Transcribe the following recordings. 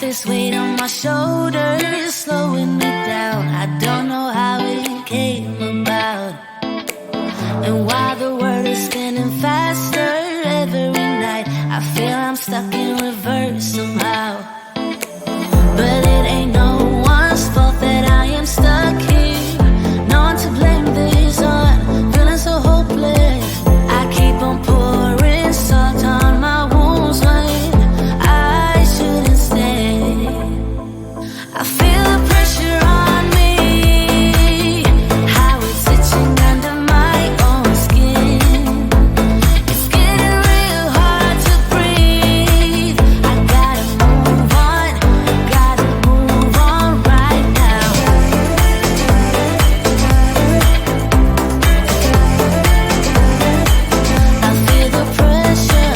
this weight on my shoulders, slowing me down. I don't know how it came about. And while the world is spinning faster every night, I feel I'm stuck in reverse somehow. But it ain't no one's fault that I am stuck here. No one to blame this on, feeling so hopeless. I keep on pouring salt on my wounds when I shouldn't stay. I feel the pressure on me, how it's itching under my own skin. It's getting real hard to breathe. I gotta move on right now. I feel the pressure.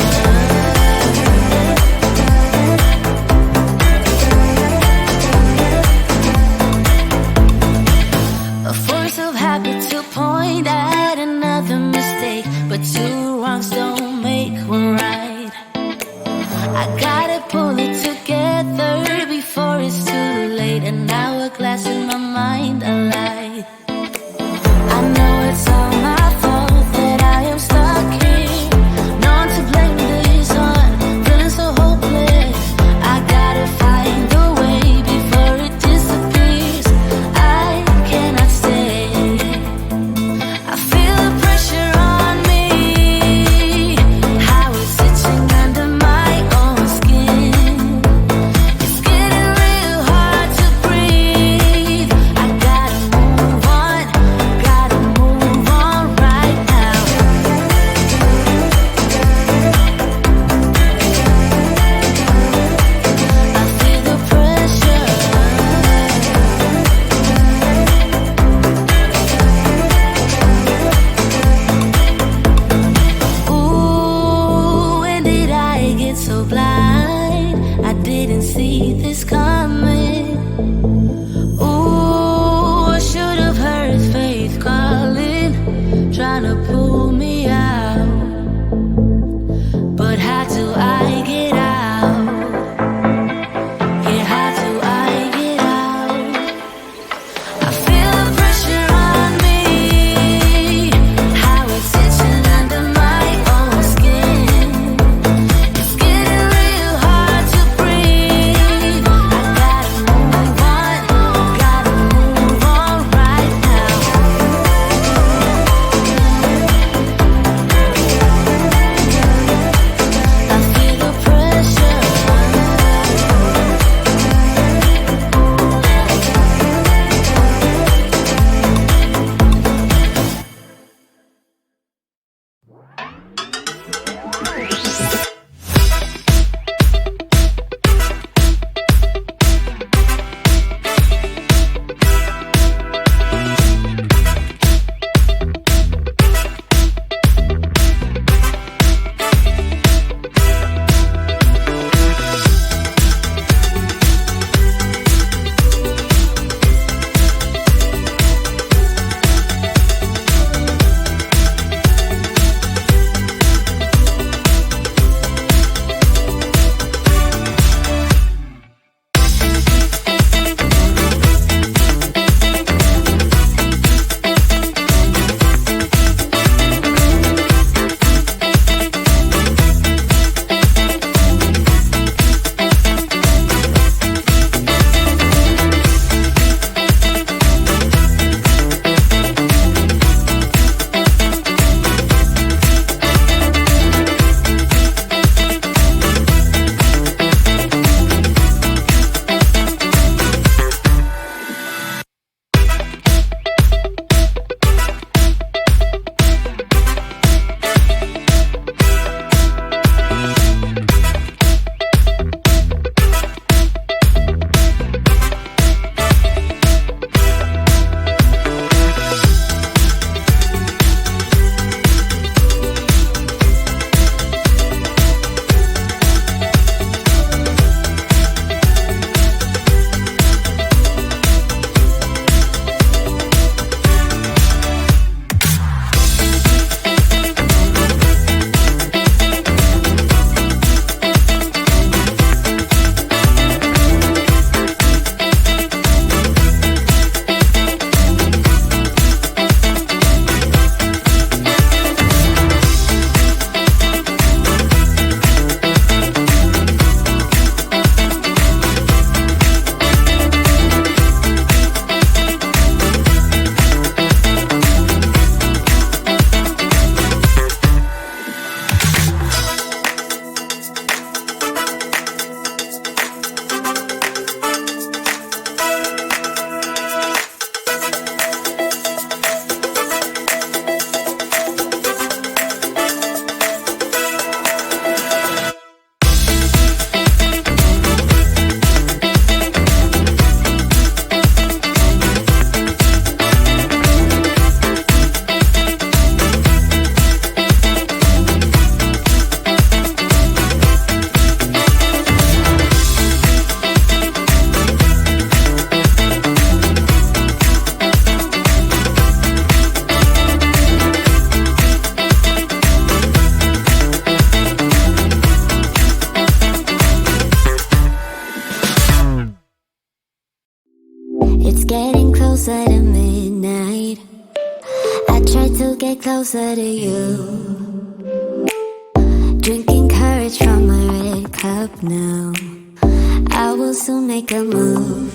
A force of habit to point at another mistake, but two wrongs don't make one right. I gotta pull it together before it's too late. An hourglass in my mind, a light. I know it's all my fault that I am stuck here. No one to blame this on, feeling so hopeless. I gotta find a way before it disappears. I cannot stay. I feel the pressure on me, how it's itching under my own skin. closer to midnight. I try to get closer to you. Drinking courage from my red cup now. I will soon make a move.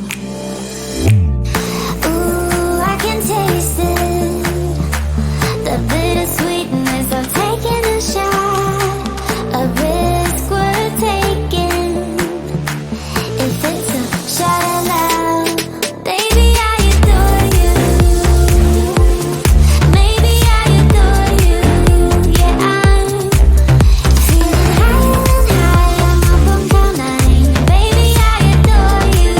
Ooh, I can taste it. The bittersweetness of taking a shot. A risk worth taking. If it's a shot of love, baby, I adore you. Maybe I adore you. Yeah, I'm feeling higher and higher. I'm up on cloud nine. Baby, I adore you.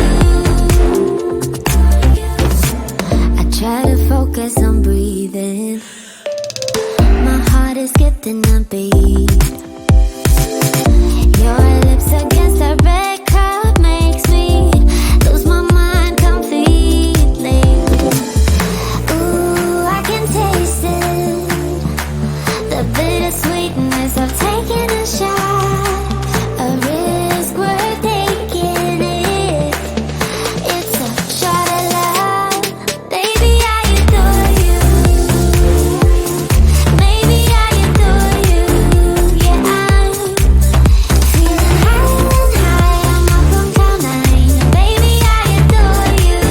I try to focus on breathing. My heart is skipping a beat. Your lips against the red cup makes me lose my mind completely. Ooh, I can taste it. The bittersweetness of taking a shot. A risk worth taking it. It's a shot of love. Baby, I adore you. Maybe I adore you. Yeah, I'm feeling higher and higher. I'm up on cloud nine. Baby, I adore you.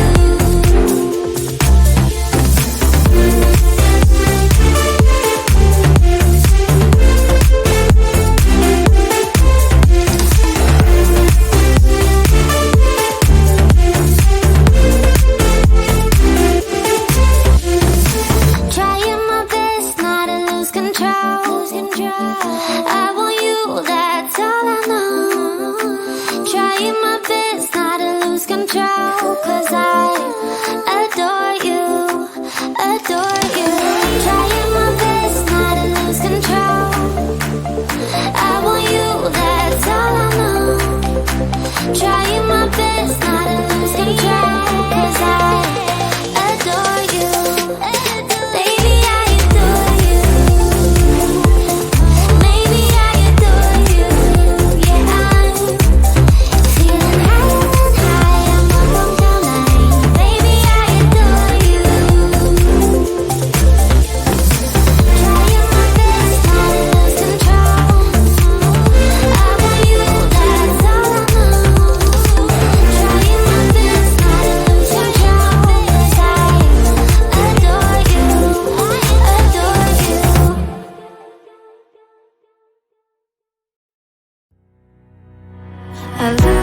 Trying my best not to lose control. I want you, that's all I know. Trying my best not to lose control. 'Cause I adore you, adore you. Trying my best not to lose control. I want you, that's all I know. Trying my best not to lose control. 'Cause I adore you. Baby, I adore you. Maybe I adore you. Yeah, I'm feeling higher and higher. I'm up on cloud nine. Baby, I adore you. Trying my best not to lose control. I want you, that's all I know. Trying my best not to lose control. 'Cause I adore you, adore you. I love